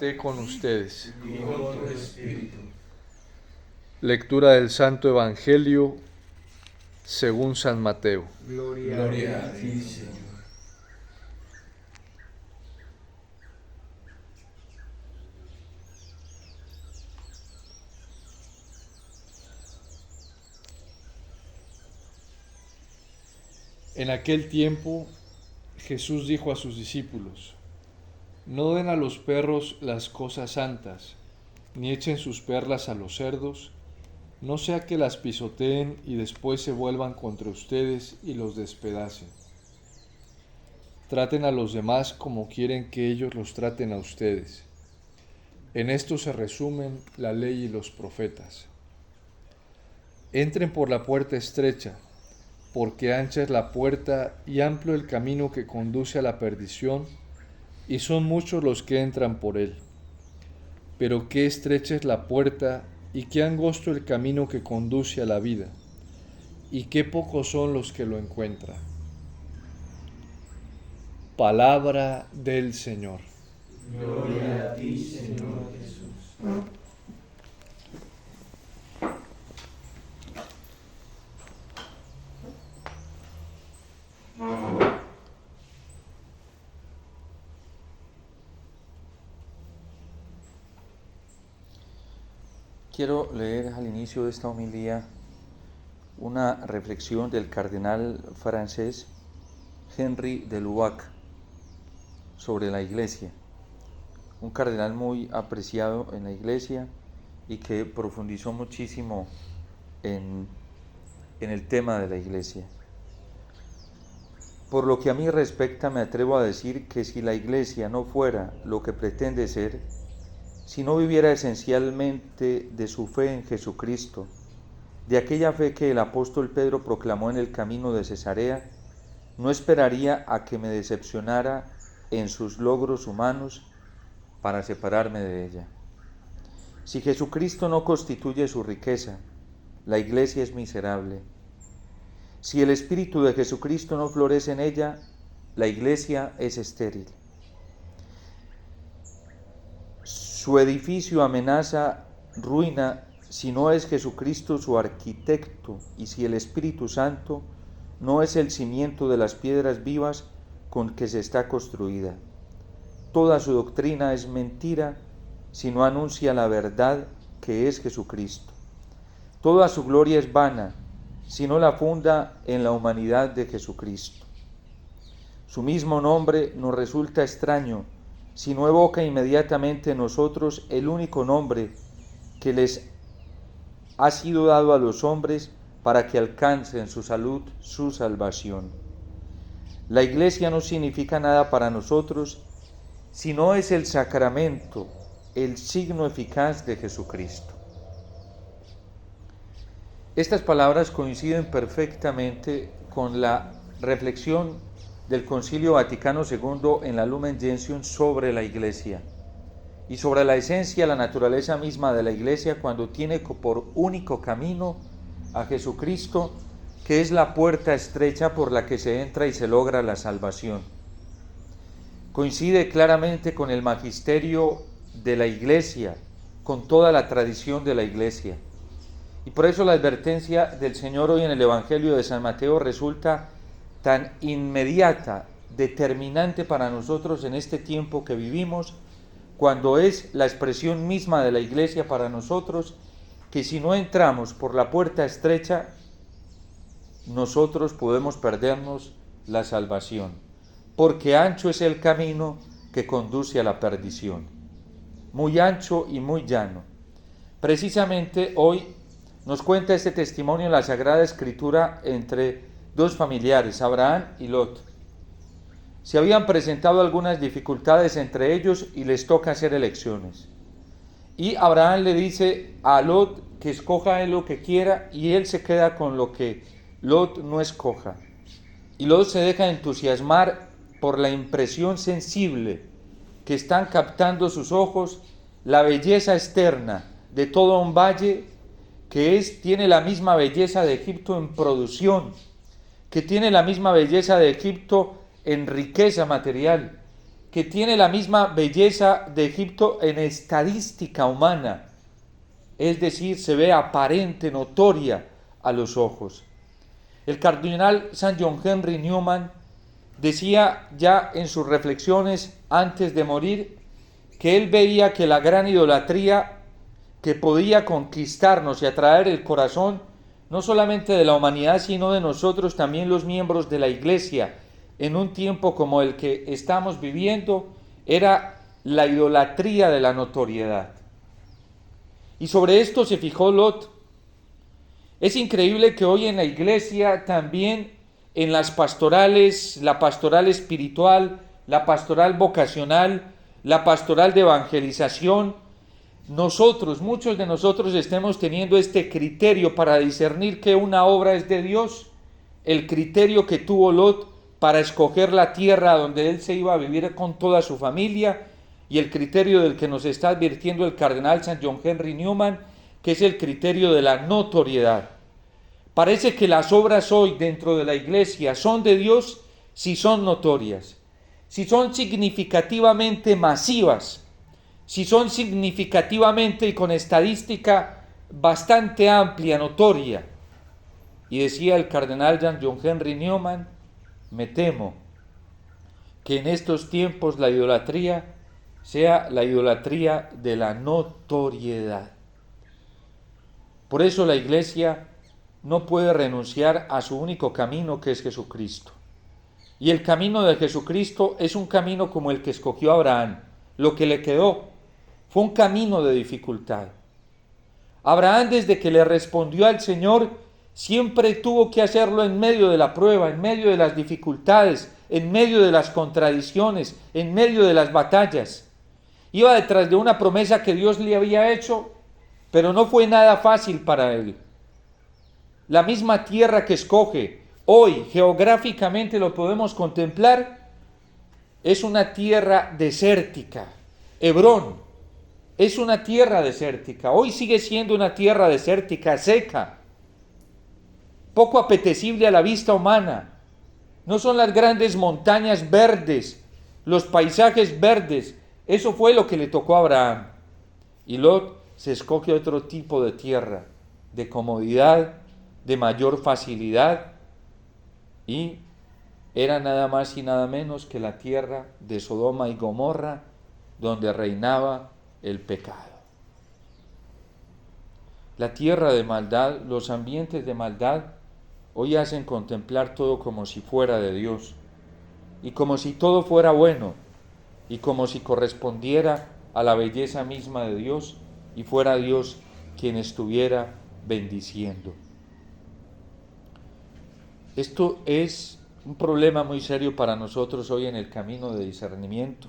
esté con ustedes. Y con tu espíritu. Lectura del Santo Evangelio según San Mateo. Gloria a ti, Señor. En aquel tiempo Jesús dijo a sus discípulos: No den a los perros las cosas santas, ni echen sus perlas a los cerdos, no sea que las pisoteen y después se vuelvan contra ustedes y los despedacen. Traten a los demás como quieren que ellos los traten a ustedes. En esto se resumen la ley y los profetas. Entren por la puerta estrecha, porque ancha es la puerta y amplio el camino que conduce a la perdición, y son muchos los que entran por él. Pero qué estrecha es la puerta y qué angosto el camino que conduce a la vida, y qué pocos son los que lo encuentran. Palabra del Señor. Gloria a ti, Señor Jesús. Quiero leer al inicio de esta homilía una reflexión del cardenal francés Henri de Lubac sobre la Iglesia, un cardenal muy apreciado en la Iglesia y que profundizó muchísimo en el tema de la Iglesia. Por lo que a mí respecta, me atrevo a decir que si la Iglesia no fuera lo que pretende ser, si no viviera esencialmente de su fe en Jesucristo, de aquella fe que el apóstol Pedro proclamó en el camino de Cesarea, no esperaría a que me decepcionara en sus logros humanos para separarme de ella. Si Jesucristo no constituye su riqueza, la Iglesia es miserable. Si el Espíritu de Jesucristo no florece en ella, la Iglesia es estéril. Su edificio amenaza ruina si no es Jesucristo su arquitecto y si el Espíritu Santo no es el cimiento de las piedras vivas con que se está construida. Toda su doctrina es mentira si no anuncia la verdad que es Jesucristo. Toda su gloria es vana si no la funda en la humanidad de Jesucristo. Su mismo nombre nos resulta extraño si no evoca inmediatamente en nosotros el único nombre que les ha sido dado a los hombres para que alcancen su salud, su salvación. La Iglesia no significa nada para nosotros si no es el sacramento, el signo eficaz de Jesucristo. Estas palabras coinciden perfectamente con la reflexión del Concilio Vaticano II en la Lumen Gentium sobre la Iglesia y sobre la esencia, la naturaleza misma de la Iglesia cuando tiene por único camino a Jesucristo, que es la puerta estrecha por la que se entra y se logra la salvación. Coincide claramente con el magisterio de la Iglesia, con toda la tradición de la Iglesia. Y por eso la advertencia del Señor hoy en el Evangelio de San Mateo resulta tan inmediata, determinante para nosotros en este tiempo que vivimos, cuando es la expresión misma de la Iglesia para nosotros, que si no entramos por la puerta estrecha, nosotros podemos perdernos la salvación, porque ancho es el camino que conduce a la perdición, muy ancho y muy llano. Precisamente hoy nos cuenta este testimonio en la Sagrada Escritura entre dos familiares, Abraham y Lot. Se habían presentado algunas dificultades entre ellos y les toca hacer elecciones. Y Abraham le dice a Lot que escoja él lo que quiera y él se queda con lo que Lot no escoja. Y Lot se deja entusiasmar por la impresión sensible que están captando sus ojos, la belleza externa de todo un valle que tiene la misma belleza de Egipto en producción, que tiene la misma belleza de Egipto en riqueza material, que tiene la misma belleza de Egipto en estadística humana, es decir, se ve aparente, notoria a los ojos. El cardenal Sir John Henry Newman decía ya en sus reflexiones antes de morir que él veía que la gran idolatría que podía conquistarnos y atraer el corazón no solamente de la humanidad, sino de nosotros también los miembros de la Iglesia, en un tiempo como el que estamos viviendo, era la idolatría de la notoriedad. Y sobre esto se fijó Lot. Es increíble que hoy en la Iglesia, también en las pastorales, la pastoral espiritual, la pastoral vocacional, la pastoral de evangelización, muchos de nosotros estemos teniendo este criterio para discernir que una obra es de Dios, el criterio que tuvo Lot para escoger la tierra donde él se iba a vivir con toda su familia, y el criterio del que nos está advirtiendo el cardenal Sir John Henry Newman, que es el criterio de la notoriedad. Parece que las obras hoy dentro de la Iglesia son de Dios si son notorias, si son significativamente masivas, si son significativamente y con estadística bastante amplia, notoria. Y decía el cardenal John Henry Newman, me temo que en estos tiempos la idolatría sea la idolatría de la notoriedad. Por eso la Iglesia no puede renunciar a su único camino, que es Jesucristo. Y el camino de Jesucristo es un camino como el que escogió Abraham. Lo que le quedó fue un camino de dificultad. Abraham, desde que le respondió al Señor, siempre tuvo que hacerlo en medio de la prueba, en medio de las dificultades, en medio de las contradicciones, en medio de las batallas. Iba detrás de una promesa que Dios le había hecho, pero no fue nada fácil para él. La misma tierra que escoge, hoy geográficamente lo podemos contemplar, es una tierra desértica. Hebrón es una tierra desértica, hoy sigue siendo una tierra desértica, seca, poco apetecible a la vista humana. No son las grandes montañas verdes, los paisajes verdes. Eso fue lo que le tocó a Abraham. Y Lot se escoge otro tipo de tierra, de comodidad, de mayor facilidad, y era nada más y nada menos que la tierra de Sodoma y Gomorra, donde reinaba el pecado. La tierra de maldad, los ambientes de maldad, hoy hacen contemplar todo como si fuera de Dios, y como si todo fuera bueno, y como si correspondiera a la belleza misma de Dios, y fuera Dios quien estuviera bendiciendo. Esto es un problema muy serio para nosotros hoy en el camino de discernimiento,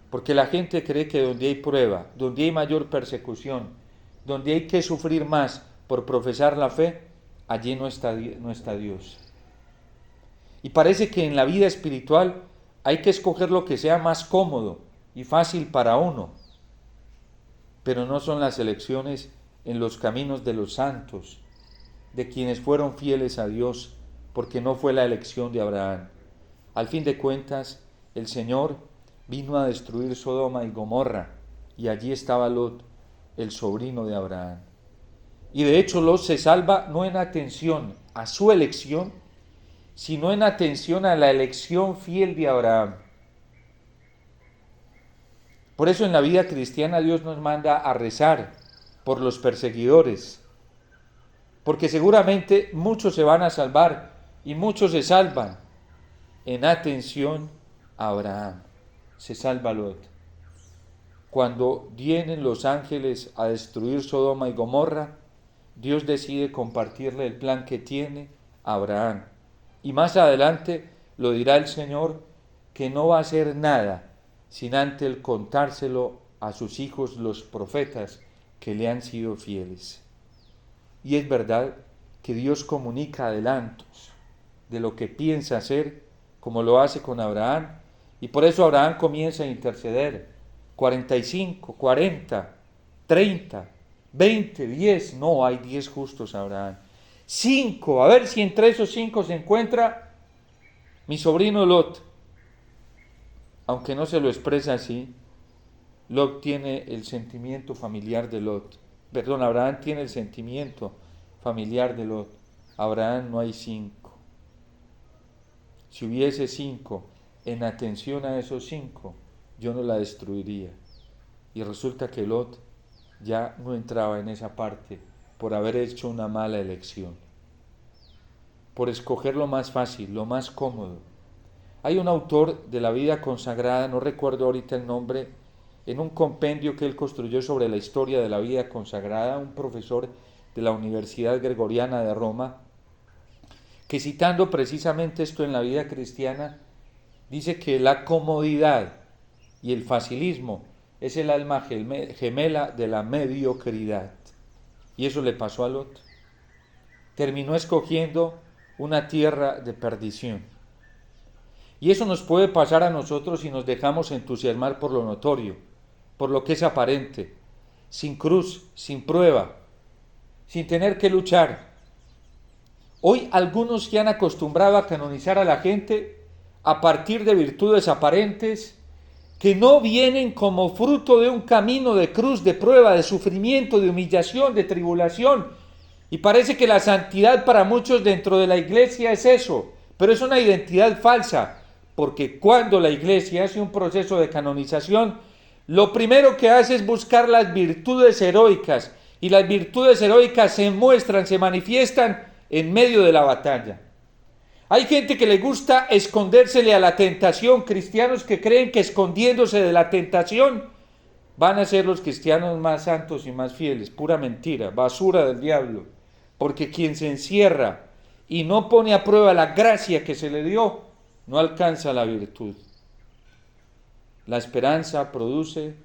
porque la gente cree que donde hay prueba, donde hay mayor persecución, donde hay que sufrir más por profesar la fe, allí no está Dios. Y parece que en la vida espiritual hay que escoger lo que sea más cómodo y fácil para uno, pero no son las elecciones en los caminos de los santos, de quienes fueron fieles a Dios, porque no fue la elección de Abraham. Al fin de cuentas, el Señor vino a destruir Sodoma y Gomorra, y allí estaba Lot, el sobrino de Abraham. Y de hecho Lot se salva no en atención a su elección, sino en atención a la elección fiel de Abraham. Por eso en la vida cristiana Dios nos manda a rezar por los perseguidores, porque seguramente muchos se van a salvar y muchos se salvan en atención a Abraham. Se salva Lot. Cuando vienen los ángeles a destruir Sodoma y Gomorra, Dios decide compartirle el plan que tiene a Abraham. Y más adelante lo dirá el Señor, que no va a hacer nada sin antes el contárselo a sus hijos los profetas que le han sido fieles. Y es verdad que Dios comunica adelantos de lo que piensa hacer, como lo hace con Abraham, y por eso Abraham comienza a interceder. 45, 40, 30, 20, 10, no hay 10 justos, Abraham. 5, a ver si entre esos 5 se encuentra mi sobrino Lot. aunque no se lo expresa así, Lot tiene el sentimiento familiar de Lot. Perdón, Abraham tiene el sentimiento familiar de Lot. Abraham no hay 5. Si hubiese 5, en atención a esos 5, yo no la destruiría. Y resulta que Lot ya no entraba en esa parte por haber hecho una mala elección, por escoger lo más fácil, lo más cómodo. Hay un autor de la vida consagrada, no recuerdo ahorita el nombre, en un compendio que él construyó sobre la historia de la vida consagrada, un profesor de la Universidad Gregoriana de Roma, que citando precisamente esto en la vida cristiana, dice que la comodidad y el facilismo es el alma gemela de la mediocridad. Y eso le pasó a Lot. Terminó escogiendo una tierra de perdición. Y eso nos puede pasar a nosotros si nos dejamos entusiasmar por lo notorio, por lo que es aparente, sin cruz, sin prueba, sin tener que luchar. Hoy algunos se han acostumbrado a canonizar a la gente a partir de virtudes aparentes que no vienen como fruto de un camino de cruz, de prueba, de sufrimiento, de humillación, de tribulación. Y parece que la santidad para muchos dentro de la iglesia es eso, pero es una identidad falsa, porque cuando la iglesia hace un proceso de canonización, lo primero que hace es buscar las virtudes heroicas, y las virtudes heroicas se muestran, se manifiestan en medio de la batalla. Hay gente que le gusta escondérsele a la tentación, cristianos que creen que escondiéndose de la tentación van a ser los cristianos más santos y más fieles. Pura mentira, basura del diablo. Porque quien se encierra y no pone a prueba la gracia que se le dio, no alcanza la virtud. La esperanza produce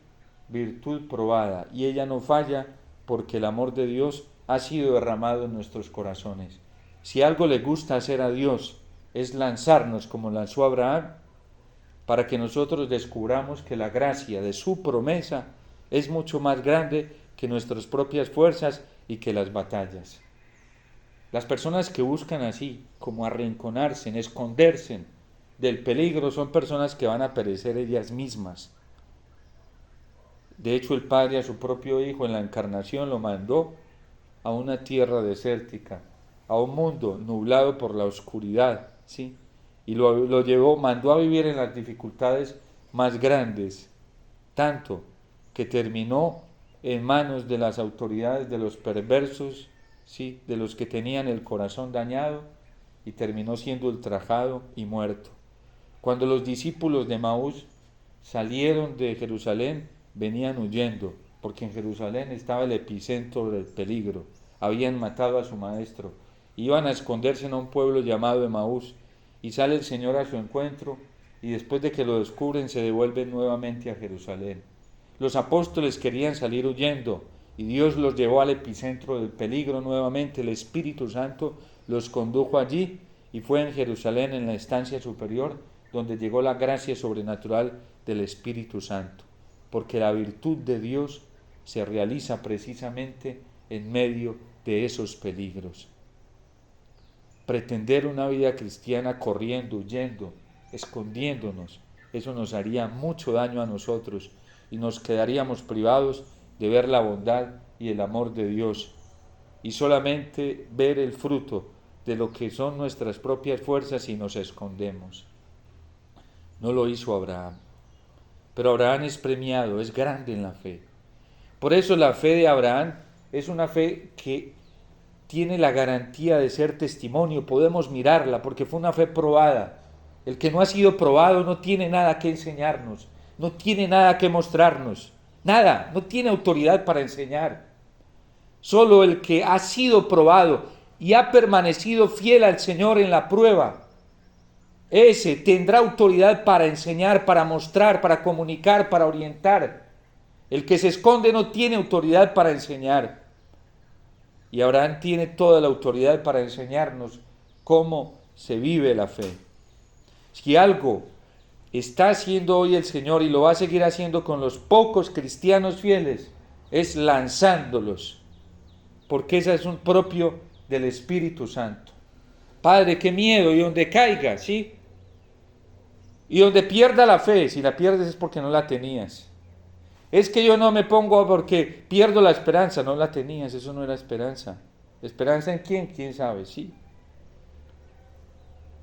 virtud probada y ella no falla porque el amor de Dios ha sido derramado en nuestros corazones. Si algo le gusta hacer a Dios es lanzarnos como lanzó Abraham, para que nosotros descubramos que la gracia de su promesa es mucho más grande que nuestras propias fuerzas y que las batallas. Las personas que buscan así, como arrinconarse, esconderse del peligro, son personas que van a perecer ellas mismas. De hecho, el Padre a su propio Hijo en la encarnación lo mandó a una tierra desértica, a un mundo nublado por la oscuridad, ¿sí? Y lo llevó, mandó a vivir en las dificultades más grandes, tanto que terminó en manos de las autoridades de los perversos, ¿sí? De los que tenían el corazón dañado, y terminó siendo ultrajado y muerto. Cuando los discípulos de Maús salieron de Jerusalén, venían huyendo, porque en Jerusalén estaba el epicentro del peligro. Habían matado a su maestro. Iban a esconderse en un pueblo llamado Emaús, y sale el Señor a su encuentro, y después de que lo descubren se devuelven nuevamente a Jerusalén. Los apóstoles querían salir huyendo, y Dios los llevó al epicentro del peligro nuevamente. El Espíritu Santo los condujo allí, y fue en Jerusalén, en la estancia superior, donde llegó la gracia sobrenatural del Espíritu Santo, porque la virtud de Dios se realiza precisamente en medio de esos peligros. Pretender una vida cristiana corriendo, huyendo, escondiéndonos, eso nos haría mucho daño a nosotros y nos quedaríamos privados de ver la bondad y el amor de Dios y solamente ver el fruto de lo que son nuestras propias fuerzas y nos escondemos. No lo hizo Abraham, pero Abraham es premiado, es grande en la fe. Por eso la fe de Abraham es una fe que tiene la garantía de ser testimonio, podemos mirarla porque fue una fe probada. El que no ha sido probado no tiene nada que enseñarnos, no tiene nada que mostrarnos, nada, no tiene autoridad para enseñar. Solo el que ha sido probado y ha permanecido fiel al Señor en la prueba, ese tendrá autoridad para enseñar, para mostrar, para comunicar, para orientar. El que se esconde no tiene autoridad para enseñar. Y Abraham tiene toda la autoridad para enseñarnos cómo se vive la fe. Si algo está haciendo hoy el Señor y lo va a seguir haciendo con los pocos cristianos fieles, es lanzándolos, porque ese es un propio del Espíritu Santo. Padre, qué miedo, y donde caiga, ¿sí? Y donde pierda la fe, si la pierdes es porque no la tenías. Es que yo no me pongo porque pierdo la esperanza, no la tenías, eso no era esperanza. ¿Esperanza en quién? ¿Quién sabe? Sí.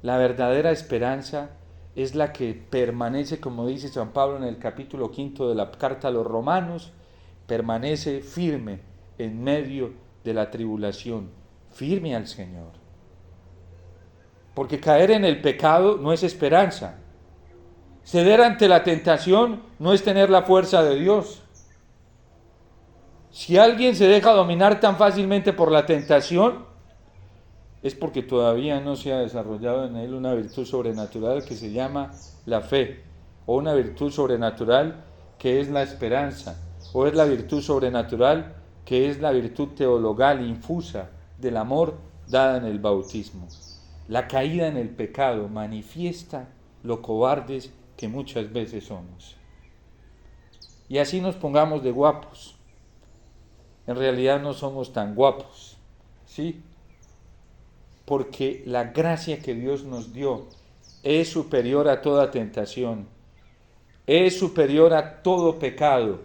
La verdadera esperanza es la que permanece, como dice San Pablo en el capítulo 5 de la carta a los Romanos, permanece firme en medio de la tribulación, firme al Señor. Porque caer en el pecado no es esperanza. Ceder ante la tentación no es tener la fuerza de Dios. Si alguien se deja dominar tan fácilmente por la tentación, es porque todavía no se ha desarrollado en él una virtud sobrenatural que se llama la fe, o una virtud sobrenatural que es la esperanza, o es la virtud sobrenatural que es la virtud teologal infusa del amor dada en el bautismo. La caída en el pecado manifiesta lo cobardes que muchas veces somos. Y así nos pongamos de guapos. En realidad no somos tan guapos, ¿sí? Porque la gracia que Dios nos dio es superior a toda tentación, es superior a todo pecado.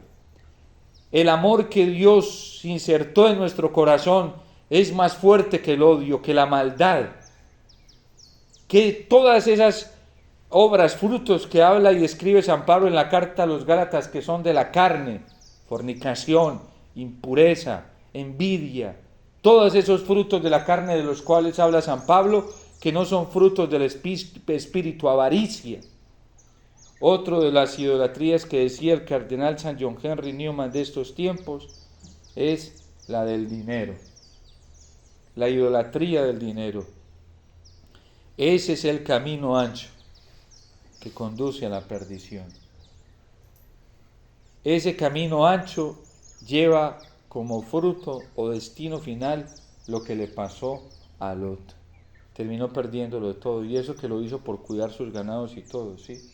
El amor que Dios insertó en nuestro corazón es más fuerte que el odio, que la maldad, que todas esas obras, frutos que habla y describe San Pablo en la carta a los Gálatas, que son de la carne, fornicación, impureza, envidia, todos esos frutos de la carne de los cuales habla San Pablo, que no son frutos del espíritu, avaricia. Otro de las idolatrías que decía el cardenal San John Henry Newman de estos tiempos es la del dinero, la idolatría del dinero. Ese es el camino ancho que conduce a la perdición. Ese camino ancho lleva como fruto o destino final lo que le pasó a Lot. Terminó perdiéndolo todo, y eso que lo hizo por cuidar sus ganados y todo, ¿sí?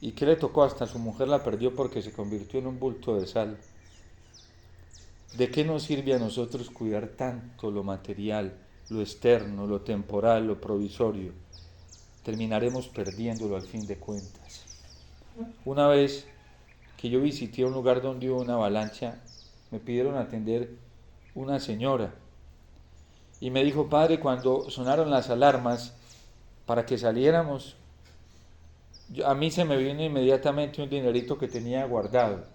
¿Y qué le tocó? Hasta su mujer la perdió porque se convirtió en un bulto de sal. ¿De qué nos sirve a nosotros cuidar tanto lo material, lo externo, lo temporal, lo provisorio? Terminaremos perdiéndolo al fin de cuentas. Una vez que yo visité un lugar donde hubo una avalancha, me pidieron atender una señora y me dijo: padre, cuando sonaron las alarmas para que saliéramos, a mí se me vino inmediatamente un dinerito que tenía guardado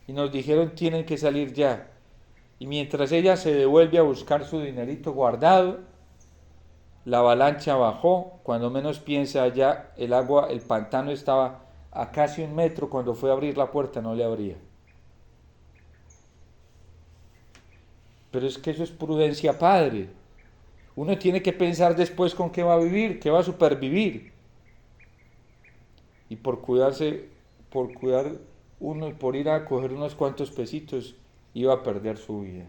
y nos dijeron: tienen que salir ya. Y mientras ella se devuelve a buscar su dinerito guardado, la avalancha bajó. Cuando menos piensa, ya el agua, el pantano estaba a casi 1 metro. Cuando fue a abrir la puerta no le abría. Pero es que eso es prudencia, padre. Uno tiene que pensar después con qué va a vivir, qué va a supervivir. Y por cuidar uno y por ir a coger unos cuantos pesitos, iba a perder su vida.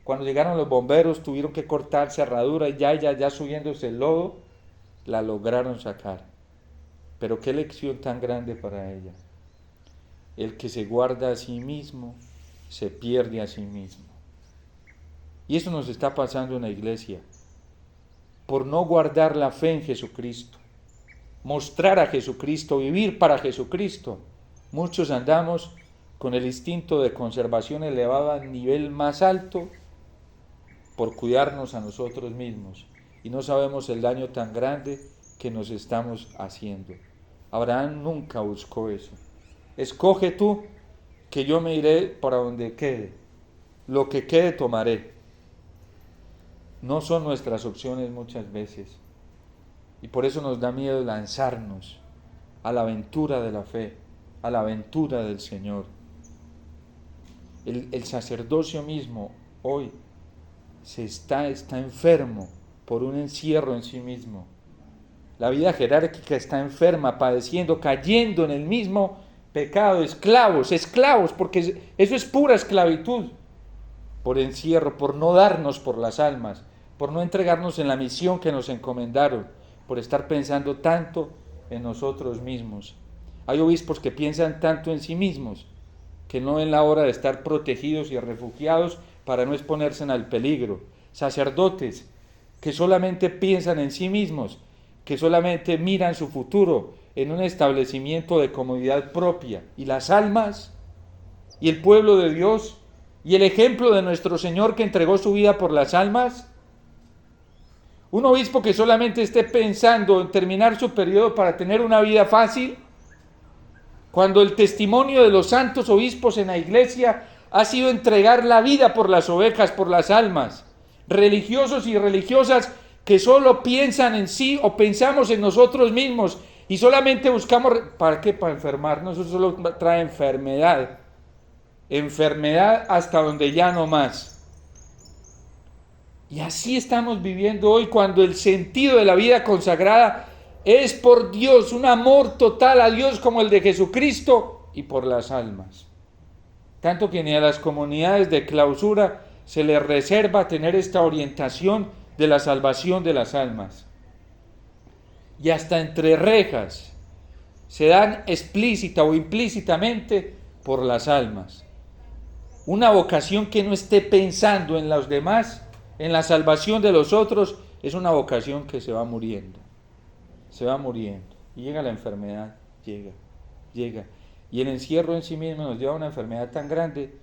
Cuando llegaron los bomberos, tuvieron que cortar cerradura y ya subiéndose el lodo, la lograron sacar. Pero qué lección tan grande para ella. El que se guarda a sí mismo, se pierde a sí mismo. Y eso nos está pasando en la iglesia. Por no guardar la fe en Jesucristo, mostrar a Jesucristo, vivir para Jesucristo, muchos andamos con el instinto de conservación elevado al nivel más alto por cuidarnos a nosotros mismos, y no sabemos el daño tan grande que nos estamos haciendo. Abraham nunca buscó eso. Escoge tú, que yo me iré para donde quede, lo que quede tomaré. No son nuestras opciones muchas veces, y por eso nos da miedo lanzarnos a la aventura de la fe, a la aventura del Señor. El sacerdocio mismo hoy está enfermo por un encierro en sí mismo. La vida jerárquica está enferma, padeciendo, cayendo en el mismo pecado, esclavos, porque eso es pura esclavitud, por encierro, por no darnos por las almas, por no entregarnos en la misión que nos encomendaron, por estar pensando tanto en nosotros mismos. Hay obispos que piensan tanto en sí mismos, que no ven la hora de estar protegidos y refugiados para no exponerse al peligro. Sacerdotes que solamente piensan en sí mismos, que solamente miran su futuro en un establecimiento de comodidad propia. Y las almas, y el pueblo de Dios, y el ejemplo de nuestro Señor que entregó su vida por las almas. Un obispo que solamente esté pensando en terminar su periodo para tener una vida fácil, cuando el testimonio de los santos obispos en la iglesia ha sido entregar la vida por las ovejas, por las almas. Religiosos y religiosas que solo piensan en sí o pensamos en nosotros mismos y solamente buscamos, ¿para qué? Para enfermarnos, eso solo trae enfermedad. Enfermedad hasta donde ya no más. Y así estamos viviendo hoy, cuando el sentido de la vida consagrada es por Dios, un amor total a Dios como el de Jesucristo y por las almas. Tanto que ni a las comunidades de clausura se les reserva tener esta orientación de la salvación de las almas. Y hasta entre rejas se dan explícita o implícitamente por las almas. Una vocación que no esté pensando en los demás, en la salvación de los otros, es una vocación que se va muriendo. Se va muriendo. Y llega la enfermedad, llega. Y el encierro en sí mismo nos lleva a una enfermedad tan grande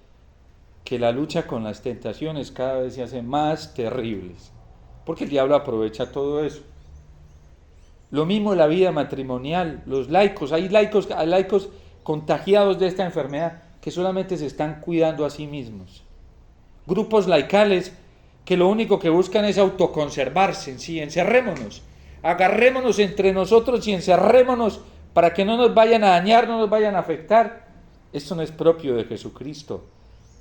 que la lucha con las tentaciones cada vez se hace más terribles. Porque el diablo aprovecha todo eso. Lo mismo la vida matrimonial, los laicos. Hay laicos contagiados de esta enfermedad que solamente se están cuidando a sí mismos. Grupos laicales que lo único que buscan es autoconservarse en sí. Encerrémonos, agarrémonos entre nosotros y encerrémonos para que no nos vayan a dañar, no nos vayan a afectar. Esto no es propio de Jesucristo,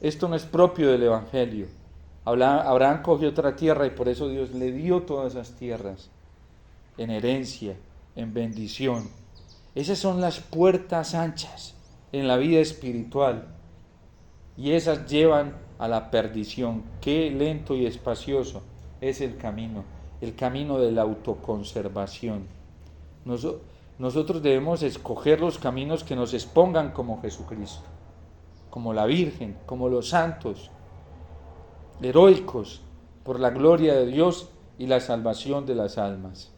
esto no es propio del Evangelio. Abraham cogió otra tierra y por eso Dios le dio todas esas tierras en herencia, en bendición. Esas son las puertas anchas en la vida espiritual y esas llevan a la perdición. Qué lento y espacioso es el camino de la autoconservación. Nosotros debemos escoger los caminos que nos expongan como Jesucristo, como la Virgen, como los santos, heroicos por la gloria de Dios y la salvación de las almas.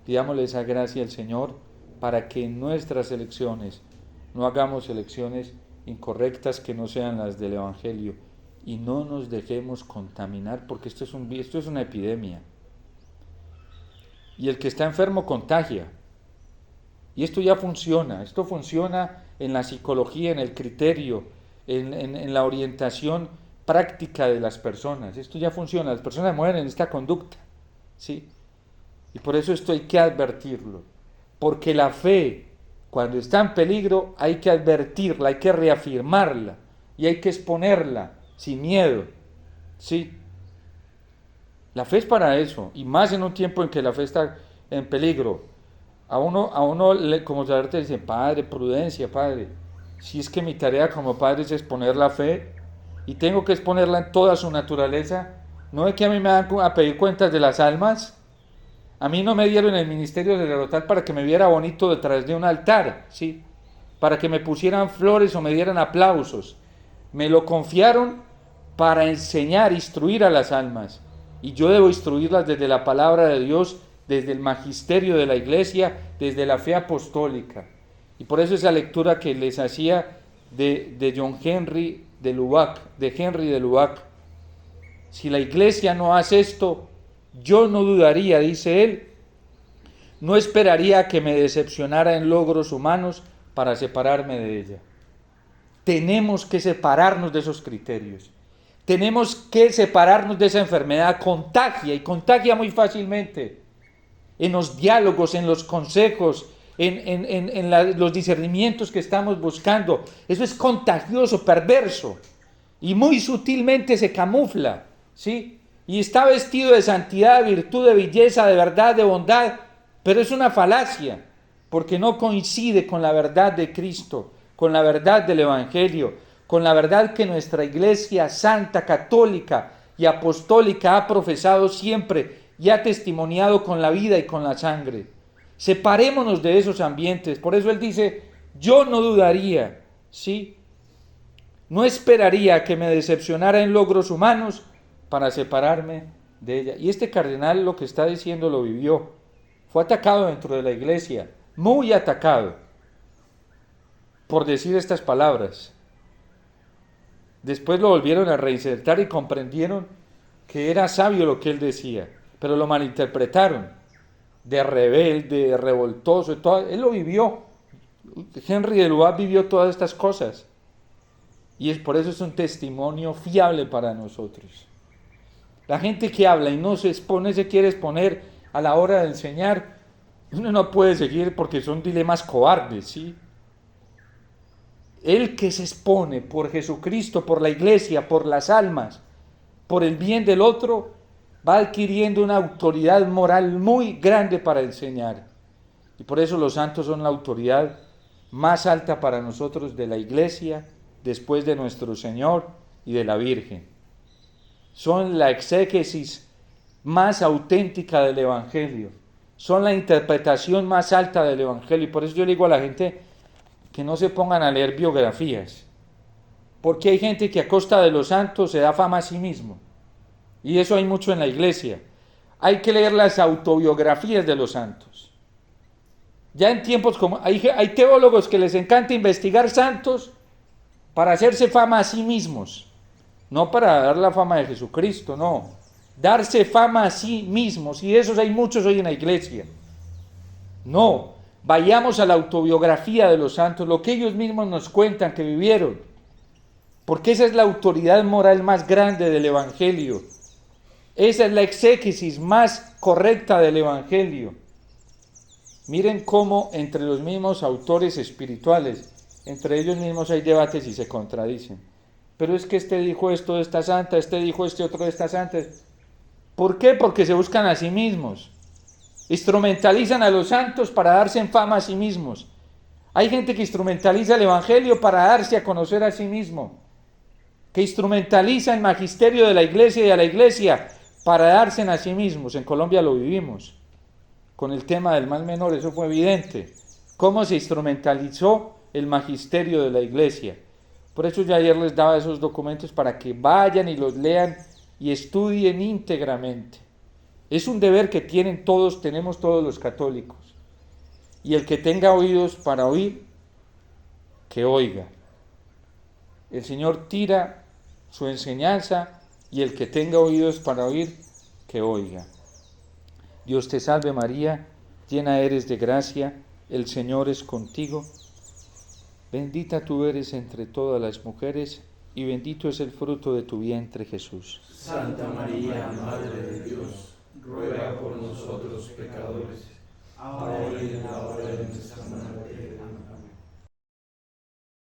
Pidámosle esa gracia al Señor para que en nuestras elecciones no hagamos elecciones incorrectas que no sean las del Evangelio y no nos dejemos contaminar, porque esto es una epidemia. Y el que está enfermo contagia. Y esto ya funciona. Esto funciona en la psicología, en el criterio, en la orientación práctica de las personas. Esto ya funciona. Las personas mueren en esta conducta, ¿sí? Y por eso esto hay que advertirlo. Porque la fe, cuando está en peligro, hay que advertirla, hay que reafirmarla y hay que exponerla sin miedo, ¿sí? La fe es para eso, y más en un tiempo en que la fe está en peligro. A uno como sacerdote dice, padre, prudencia, padre. Si es que mi tarea como padre es exponer la fe, y tengo que exponerla en toda su naturaleza, ¿no es que a mí me van a pedir cuentas de las almas? A mí no me dieron el ministerio sacerdotal para que me viera bonito detrás de un altar, ¿sí? Para que me pusieran flores o me dieran aplausos. Me lo confiaron para enseñar, instruir a las almas. Y yo debo instruirlas desde la palabra de Dios, desde el magisterio de la iglesia, desde la fe apostólica. Y por eso esa lectura que les hacía de Henry de Lubac. Si la iglesia no hace esto, yo no dudaría, dice él, no esperaría que me decepcionara en logros humanos para separarme de ella. Tenemos que separarnos de esos criterios. Tenemos que separarnos de esa enfermedad. Contagia muy fácilmente. En los diálogos, en los consejos, en los discernimientos que estamos buscando. Eso es contagioso, perverso. Y muy sutilmente se camufla, ¿sí? Y está vestido de santidad, de virtud, de belleza, de verdad, de bondad. Pero es una falacia, porque no coincide con la verdad de Cristo, con la verdad del Evangelio, con la verdad que nuestra Iglesia santa, católica y apostólica ha profesado siempre y ha testimoniado con la vida y con la sangre. Separémonos de esos ambientes. Por eso él dice, yo no dudaría, ¿sí? No esperaría que me decepcionara en logros humanos para separarme de ella. Y este cardenal lo que está diciendo lo vivió. Fue atacado dentro de la iglesia, muy atacado, por decir estas palabras. Después lo volvieron a reinsertar y comprendieron que era sabio lo que él decía, pero lo malinterpretaron, de rebelde, de revoltoso, todo. Él lo vivió. Henry de Lubac vivió todas estas cosas. Y por eso es un testimonio fiable para nosotros. La gente que habla y no se quiere exponer a la hora de enseñar, uno no puede seguir porque son dilemas cobardes, ¿sí? El que se expone por Jesucristo, por la iglesia, por las almas, por el bien del otro, va adquiriendo una autoridad moral muy grande para enseñar. Y por eso los santos son la autoridad más alta para nosotros de la iglesia, después de nuestro Señor y de la Virgen. Son la exégesis más auténtica del Evangelio. Son la interpretación más alta del Evangelio. Y por eso yo le digo a la gente que no se pongan a leer biografías. Porque hay gente que a costa de los santos se da fama a sí mismo. Y eso hay mucho en la iglesia. Hay que leer las autobiografías de los santos. Ya en tiempos como... Hay teólogos que les encanta investigar santos para hacerse fama a sí mismos. No para dar la fama de Jesucristo, no. Darse fama a sí mismos. Y de esos hay muchos hoy en la iglesia. No. Vayamos a la autobiografía de los santos, lo que ellos mismos nos cuentan que vivieron. Porque esa es la autoridad moral más grande del Evangelio. Esa es la exégesis más correcta del Evangelio. Miren cómo entre los mismos autores espirituales, entre ellos mismos hay debates y se contradicen. Pero es que este dijo esto de esta santa, este dijo este otro de esta santa. ¿Por qué? Porque se buscan a sí mismos. Instrumentalizan a los santos para darse en fama a sí mismos. Hay gente que instrumentaliza el Evangelio para darse a conocer a sí mismo. Que instrumentaliza el magisterio de la iglesia y a la iglesia para darse a sí mismos. En Colombia lo vivimos. Con el tema del mal menor, eso fue evidente. Cómo se instrumentalizó el magisterio de la iglesia. Por eso yo ayer les daba esos documentos para que vayan y los lean y estudien íntegramente. Es un deber que tenemos todos los católicos. Y el que tenga oídos para oír, que oiga. El Señor tira su enseñanza y el que tenga oídos para oír, que oiga. Dios te salve María, llena eres de gracia, el Señor es contigo. Bendita tú eres entre todas las mujeres y bendito es el fruto de tu vientre Jesús. Santa María, Madre de Dios, ruega por nosotros pecadores, ahora y en la hora de nuestra muerte. Amén.